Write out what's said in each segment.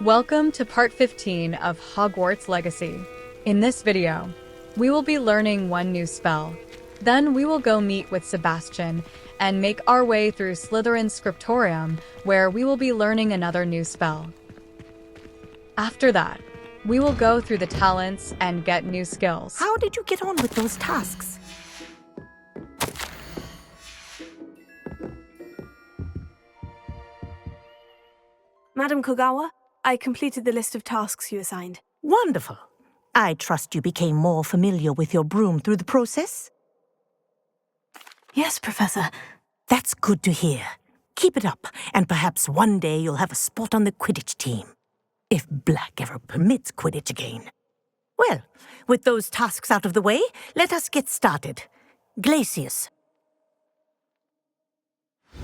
Welcome to part 15 of Hogwarts Legacy. In this video, we will be learning one new spell. Then we will go meet with Sebastian and make our way through Slytherin's Scriptorium, where we will be learning another new spell. After that, we will go through the talents and get new skills. How did you get on with those tasks? Madam Kogawa, I completed the list of tasks you assigned. Wonderful. I trust you became more familiar with your broom through the process? Yes, Professor. That's good to hear. Keep it up, and perhaps one day you'll have a spot on the Quidditch team. If Black ever permits Quidditch again. Well, with those tasks out of the way, let us get started. Glacius.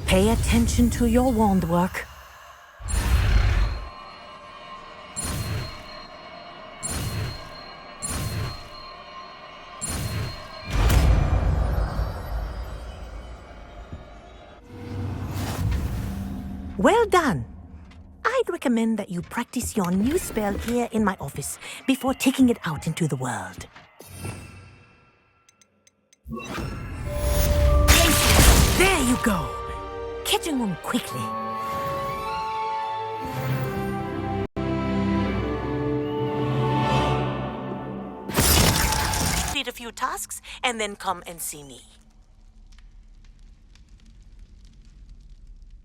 Pay attention to your wand work. Well done. I'd recommend that you practice your new spell here in my office before taking it out into the world. There you go. Catching on quickly. Complete a few tasks and then come and see me.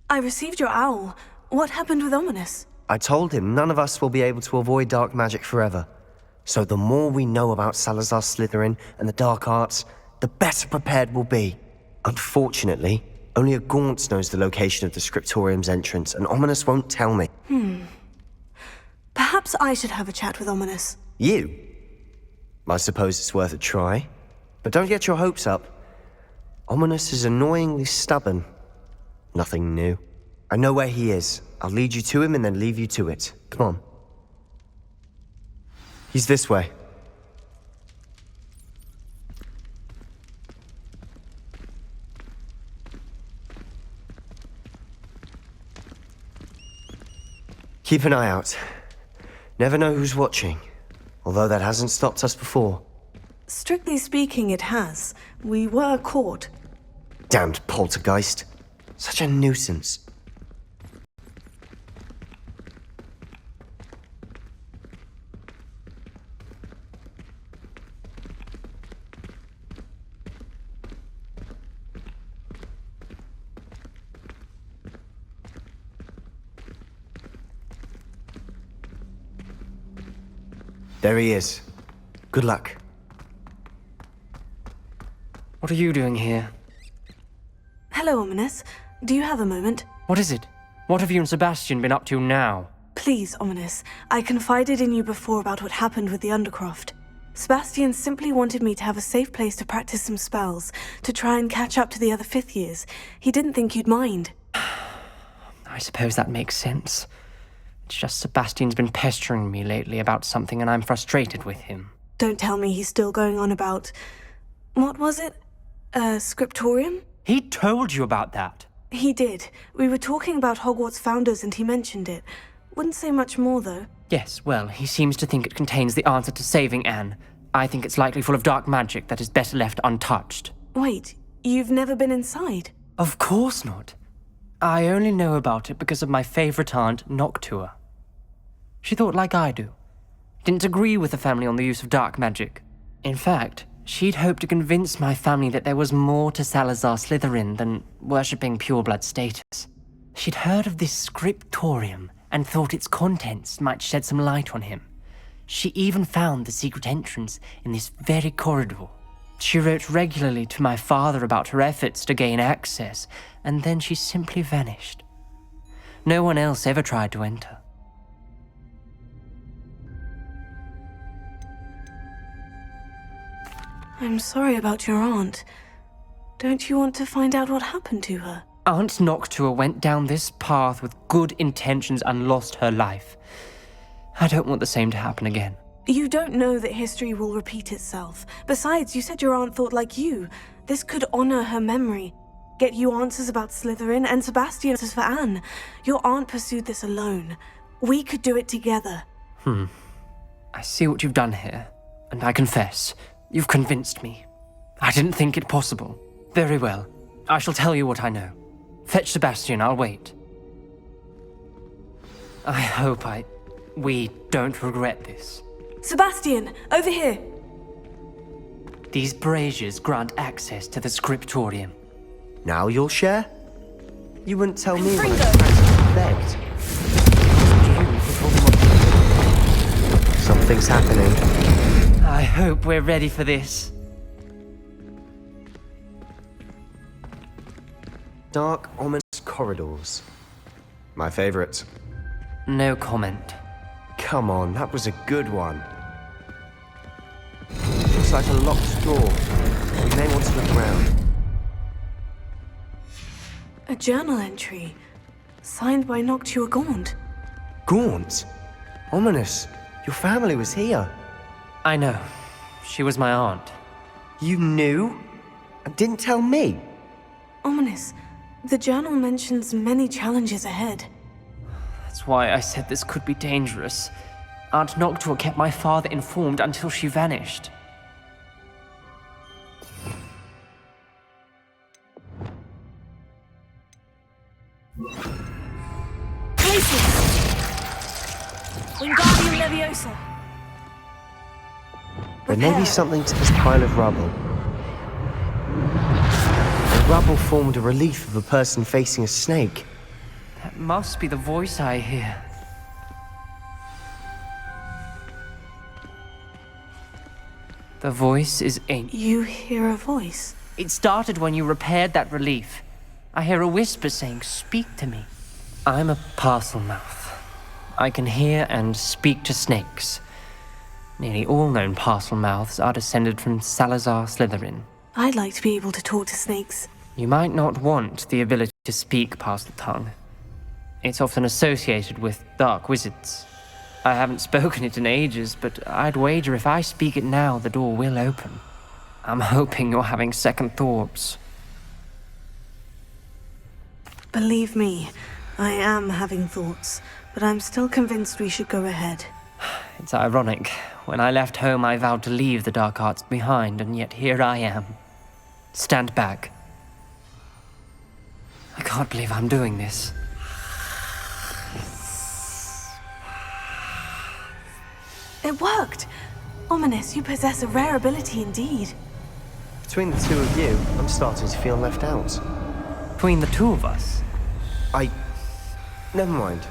I received your owl. What happened with Ominous? I told him none of us will be able to avoid dark magic forever. So the more we know about Salazar Slytherin and the dark arts, the better prepared we'll be. Unfortunately, only a Gaunt knows the location of the Scriptorium's entrance, and Ominous won't tell me. Perhaps I should have a chat with Ominous. You? I suppose it's worth a try. But don't get your hopes up. Ominous is annoyingly stubborn. Nothing new. I know where he is. I'll lead you to him and then leave you to it. Come on. He's this way. Keep an eye out. Never know who's watching. Although that hasn't stopped us before. Strictly speaking, it has. We were caught. Damned poltergeist. Such a nuisance. There he is. Good luck. What are you doing here? Hello, Ominous. Do you have a moment? What is it? What have you and Sebastian been up to now? Please, Ominous. I confided in you before about what happened with the Undercroft. Sebastian simply wanted me to have a safe place to practice some spells, to try and catch up to the other fifth years. He didn't think you'd mind. I suppose that makes sense. It's just Sebastian's been pestering me lately about something and I'm frustrated with him. Don't tell me he's still going on about... What was it? Scriptorium? He told you about that? He did. We were talking about Hogwarts founders and he mentioned it. Wouldn't say much more, though. Yes, well, he seems to think it contains the answer to saving Anne. I think it's likely full of dark magic that is better left untouched. Wait, you've never been inside? Of course not. I only know about it because of my favorite aunt, Noctua. She thought like I do. Didn't agree with the family on the use of dark magic. In fact, she'd hoped to convince my family that there was more to Salazar Slytherin than worshipping pureblood status. She'd heard of this scriptorium and thought its contents might shed some light on him. She even found the secret entrance in this very corridor. She wrote regularly to my father about her efforts to gain access, and then she simply vanished. No one else ever tried to enter. I'm sorry about your aunt. Don't you want to find out what happened to her? Aunt Noctua went down this path with good intentions and lost her life. I don't want the same to happen again. You don't know that history will repeat itself. Besides, you said your aunt thought like you. This could honor her memory. Get you answers about Slytherin and Sebastian answers for Anne. Your aunt pursued this alone. We could do it together. I see what you've done here, and I confess, you've convinced me. I didn't think it possible. Very well. I shall tell you what I know. Fetch Sebastian, I'll wait. I hope we don't regret this. Sebastian, over here! These braziers grant access to the scriptorium. Now you'll share? You wouldn't tell me when I Gryffindor. practically begged. Something's happening. I hope we're ready for this. Dark, ominous corridors. My favorite. No comment. Come on, that was a good one. Looks like a locked door. We may want to look around. A journal entry. Signed by Noctua Gaunt. Gaunt? Ominous. Your family was here. I know. She was my aunt. You knew? And didn't tell me? Ominous. The journal mentions many challenges ahead. That's why I said this could be dangerous. Aunt Noctua kept my father informed until she vanished. Places! Wingardium Leviosa! There may be something to this pile of rubble. The rubble formed a relief of a person facing a snake. That must be the voice I hear. The voice is ancient. You hear a voice? It started when you repaired that relief. I hear a whisper saying, "Speak to me." I'm a parcel mouth. I can hear and speak to snakes. Nearly all known parcel mouths are descended from Salazar Slytherin. I'd like to be able to talk to snakes. You might not want the ability to speak parcel tongue. It's often associated with dark wizards. I haven't spoken it in ages, but I'd wager if I speak it now, the door will open. I'm hoping you're having second thoughts. Believe me, I am having thoughts, but I'm still convinced we should go ahead. It's ironic. When I left home, I vowed to leave the dark arts behind, and yet here I am. Stand back. I can't believe I'm doing this. It worked! Ominous, you possess a rare ability indeed. Between the two of you, I'm starting to feel left out. Between the two of us, Never mind.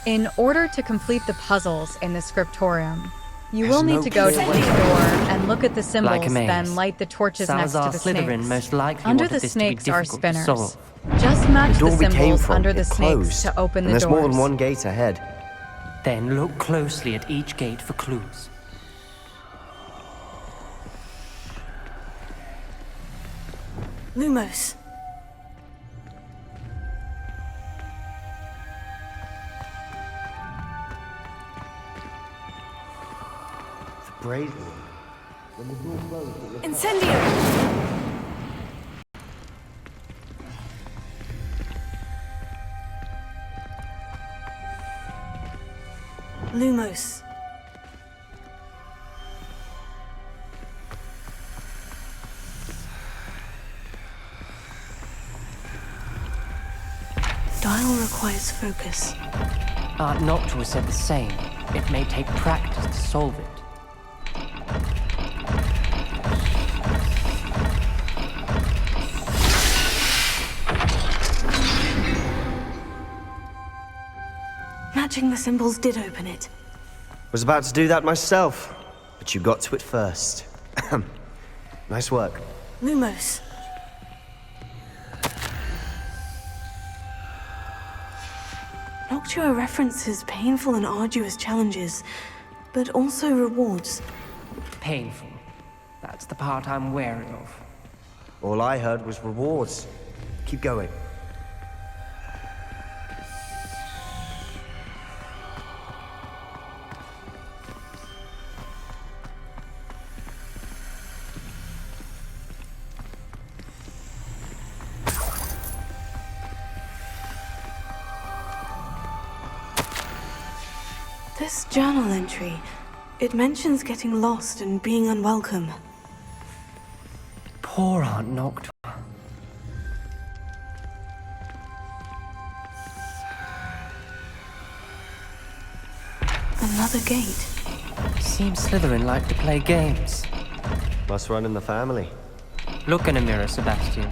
In order to complete the puzzles in the scriptorium, you There's will need no to go to clear each way. door and look at the symbols, Like a maze. then light the torches Salazar next to the Slytherin snakes. most likely Under wanted the this to be snakes are difficult to spinners. solve. Just match The door the we came symbols from, under the it snakes closed, to open and the there's doors. more than one gate ahead. Then look closely at each gate for clues. Lumos. The brazen. When the door closed, it was Incendio! Lumos. Dial requires focus. Aunt Noctua said the same. It may take practice to solve it. Matching the symbols did open it. Was about to do that myself, but you got to it first. Nice work. Lumos. Noctua references painful and arduous challenges, but also rewards. Painful. That's the part I'm wary of. All I heard was rewards. Keep going. This journal entry, it mentions getting lost and being unwelcome. Poor Aunt Noctua. Another gate. Seems Slytherin like to play games. Must run in the family. Look in a mirror, Sebastian.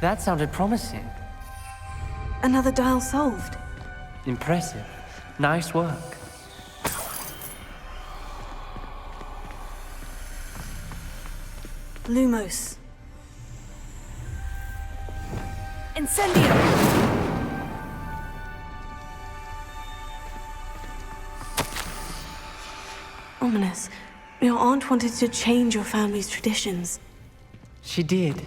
That sounded promising. Another dial solved. Impressive. Nice work. Lumos. Incendio! Ominous. Your aunt wanted to change your family's traditions. She did.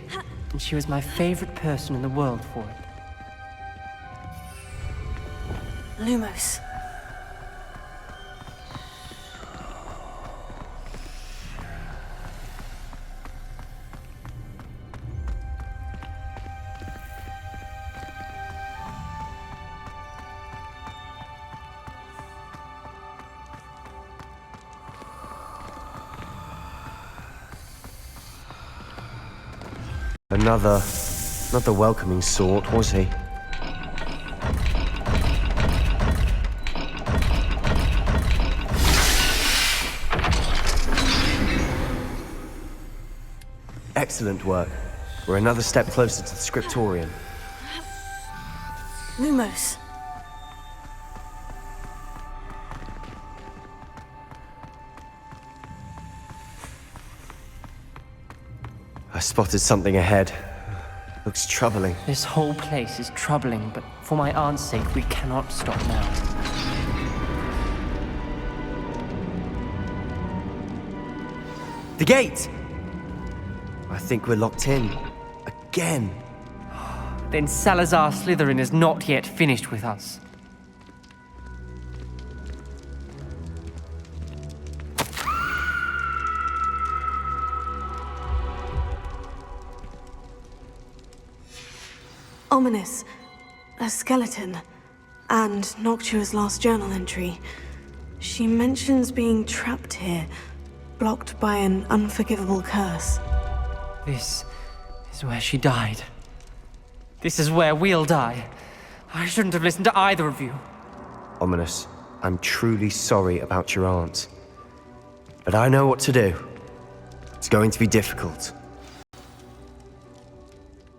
And she was my favorite person in the world for it. Lumos. Not the welcoming sort, was he? Excellent work. We're another step closer to the scriptorium. Lumos. I spotted something ahead. Looks troubling. This whole place is troubling, but for my aunt's sake, we cannot stop now. The gate! I think we're locked in. Again. Then Salazar Slytherin is not yet finished with us. Ominous. A skeleton. And Noctua's last journal entry. She mentions being trapped here, blocked by an unforgivable curse. This is where she died. This is where we'll die. I shouldn't have listened to either of you. Ominous, I'm truly sorry about your aunt. But I know what to do. It's going to be difficult.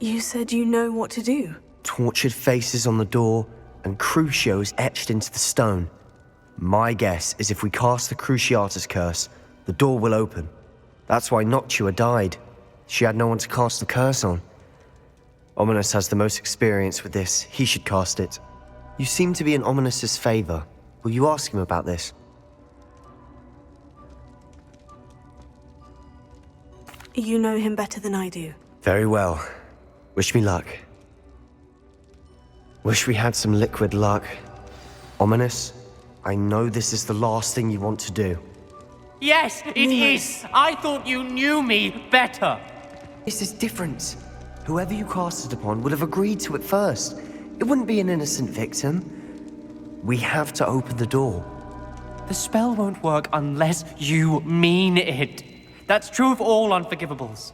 You said you know what to do. Tortured faces on the door, and Crucios etched into the stone. My guess is if we cast the Cruciatus curse, the door will open. That's why Noctua died. She had no one to cast the curse on. Ominous has the most experience with this. He should cast it. You seem to be in Ominous's favor. Will you ask him about this? You know him better than I do. Very well. Wish me luck. Wish we had some liquid luck. Ominous, I know this is the last thing you want to do. Yes, it is! I thought you knew me better! This is different. Whoever you cast it upon would have agreed to it first. It wouldn't be an innocent victim. We have to open the door. The spell won't work unless you mean it. That's true of all unforgivables.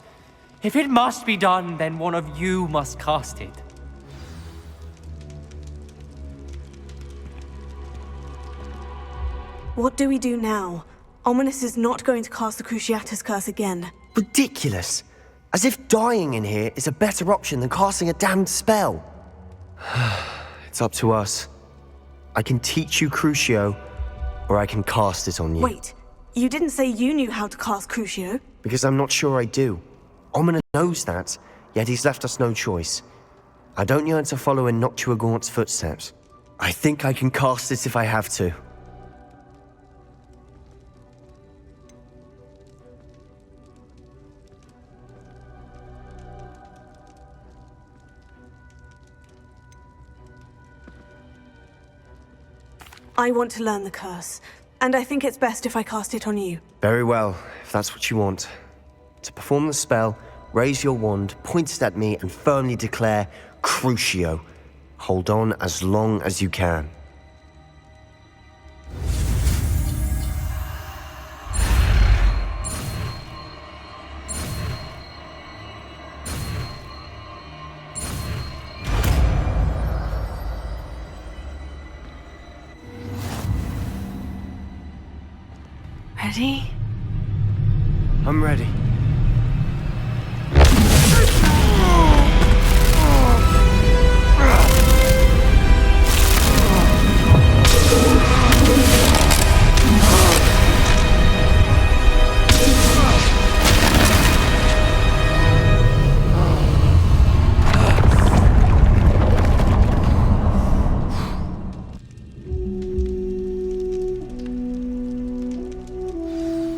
If it must be done, then one of you must cast it. What do we do now? Ominous is not going to cast the Cruciatus curse again. Ridiculous. As if dying in here is a better option than casting a damned spell. It's up to us. I can teach you Crucio, or I can cast it on you. Wait, you didn't say you knew how to cast Crucio? Because I'm not sure I do. Ominous knows that, yet he's left us no choice. I don't yearn to follow in Noctua Gaunt's footsteps. I think I can cast it if I have to. I want to learn the curse, and I think it's best if I cast it on you. Very well, if that's what you want. To perform the spell, raise your wand, point it at me, and firmly declare Crucio. Hold on as long as you can. Ready? I'm ready.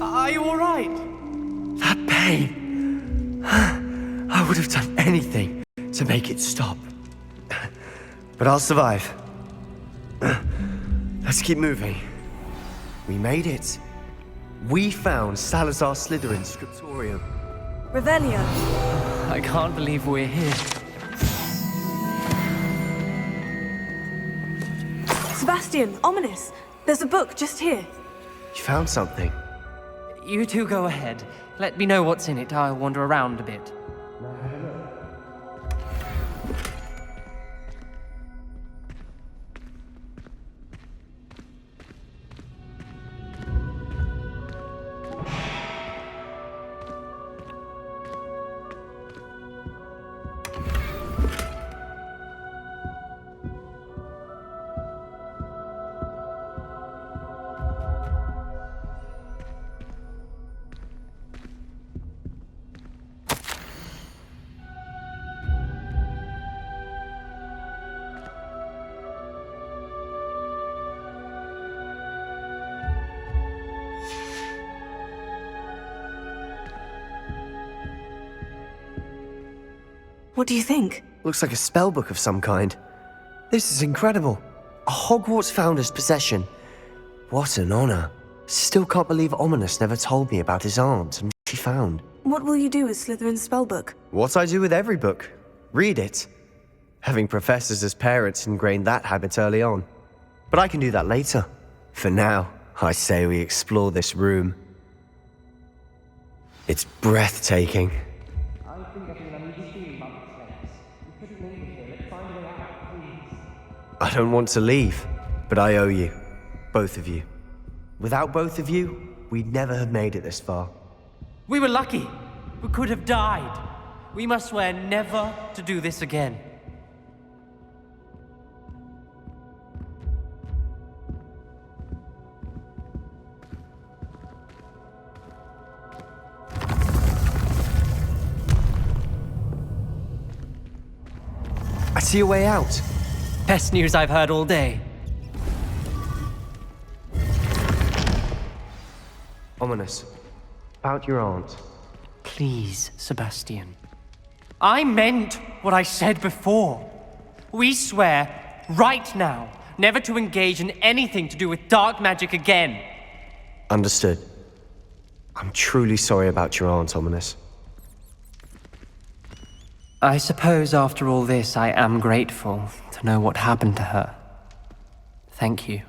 Are you alright? That pain. I would have done anything to make it stop. But I'll survive. Let's keep moving. We made it. We found Salazar Slytherin's scriptorium. Revelio. I can't believe we're here. Sebastian, ominous. There's a book just here. You found something. You two go ahead. Let me know what's in it. I'll wander around a bit. What do you think? Looks like a spell book of some kind. This is incredible. A Hogwarts founder's possession. What an honor. Still can't believe Ominous never told me about his aunt and what she found. What will you do with Slytherin's spellbook? What I do with every book. Read it. Having professors as parents ingrained that habit early on. But I can do that later. For now, I say we explore this room. It's breathtaking. I don't want to leave, but I owe you. Both of you. Without both of you, we'd never have made it this far. We were lucky. We could have died. We must swear never to do this again. I see a way out. Best news I've heard all day. Ominous. About your aunt. Please, Sebastian. I meant what I said before. We swear, right now, never to engage in anything to do with dark magic again. Understood. I'm truly sorry about your aunt, Ominous. I suppose after all this, I am grateful to know what happened to her. Thank you.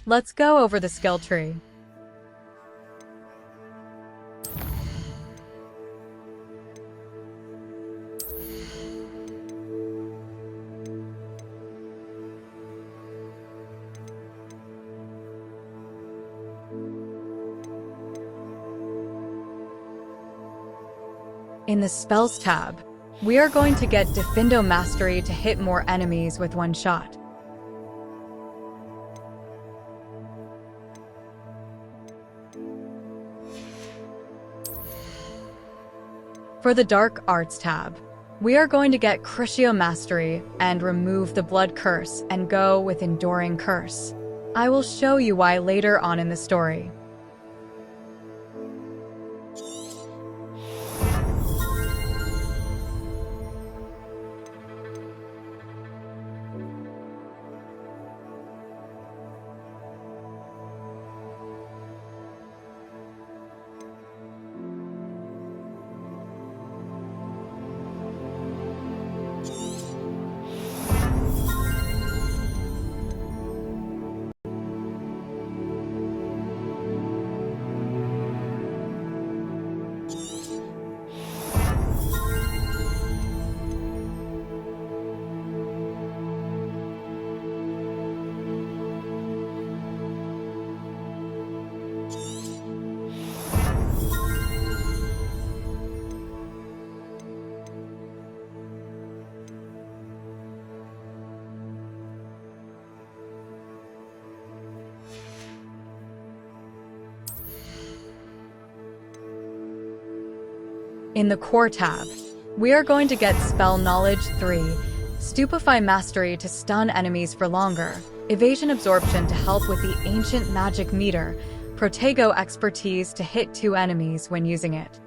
Let's go over the skill tree. In the Spells tab, we are going to get Gryffindor Mastery to hit more enemies with one shot. For the Dark Arts tab, we are going to get Crucio Mastery and remove the Blood Curse and go with Enduring Curse. I will show you why later on in the story. In the Core tab, we are going to get Spell Knowledge 3, Stupefy Mastery to stun enemies for longer, Evasion Absorption to help with the Ancient Magic Meter, Protego Expertise to hit 2 enemies when using it.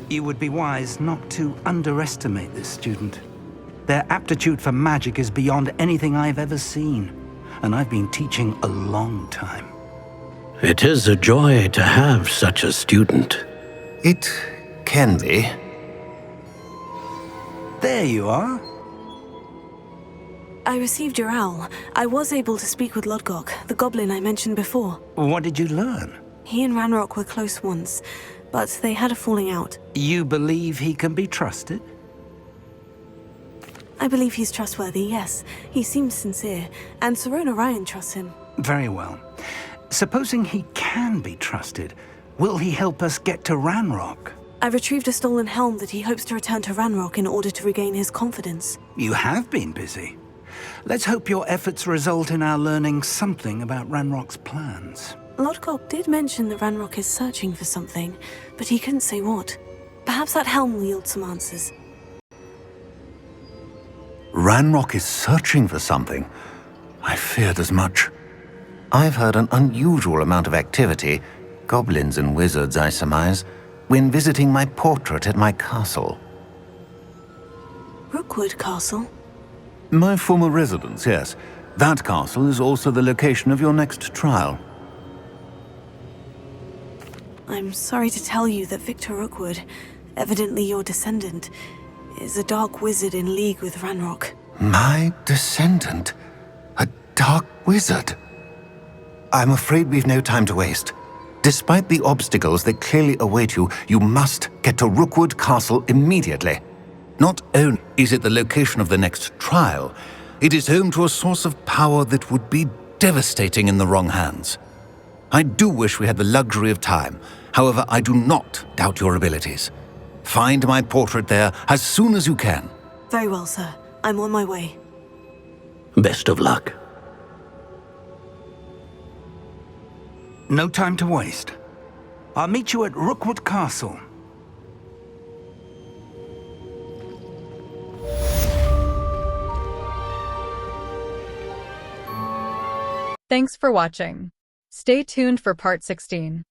You would be wise not to underestimate this student. Their aptitude for magic is beyond anything I've ever seen, and I've been teaching a long time. It is a joy to have such a student. It can be. There you are. I received your owl. I was able to speak with Lodgok, the goblin I mentioned before. What did you learn? He and Ranrock were close once, but they had a falling out. You believe he can be trusted? I believe he's trustworthy, yes. He seems sincere, and Serona Ryan trusts him. Very well. Supposing he can be trusted, will he help us get to Ranrock? I retrieved a stolen helm that he hopes to return to Ranrock in order to regain his confidence. You have been busy. Let's hope your efforts result in our learning something about Ranrock's plans. Lodgok did mention that Ranrock is searching for something, but he couldn't say what. Perhaps that helm will yield some answers. Ranrock is searching for something. I feared as much. I've heard an unusual amount of activity, goblins and wizards, I surmise, when visiting my portrait at my castle. Rookwood Castle? My former residence, yes. That castle is also the location of your next trial. I'm sorry to tell you that Victor Rookwood, evidently your descendant, is a dark wizard in league with Ranrock. My descendant? A dark wizard? I'm afraid we've no time to waste. Despite the obstacles that clearly await you, you must get to Rookwood Castle immediately. Not only is it the location of the next trial, it is home to a source of power that would be devastating in the wrong hands. I do wish we had the luxury of time. However, I do not doubt your abilities. Find my portrait there as soon as you can. Very well, sir. I'm on my way. Best of luck. No time to waste. I'll meet you at Rookwood Castle. Thanks for watching. Stay tuned for part 16.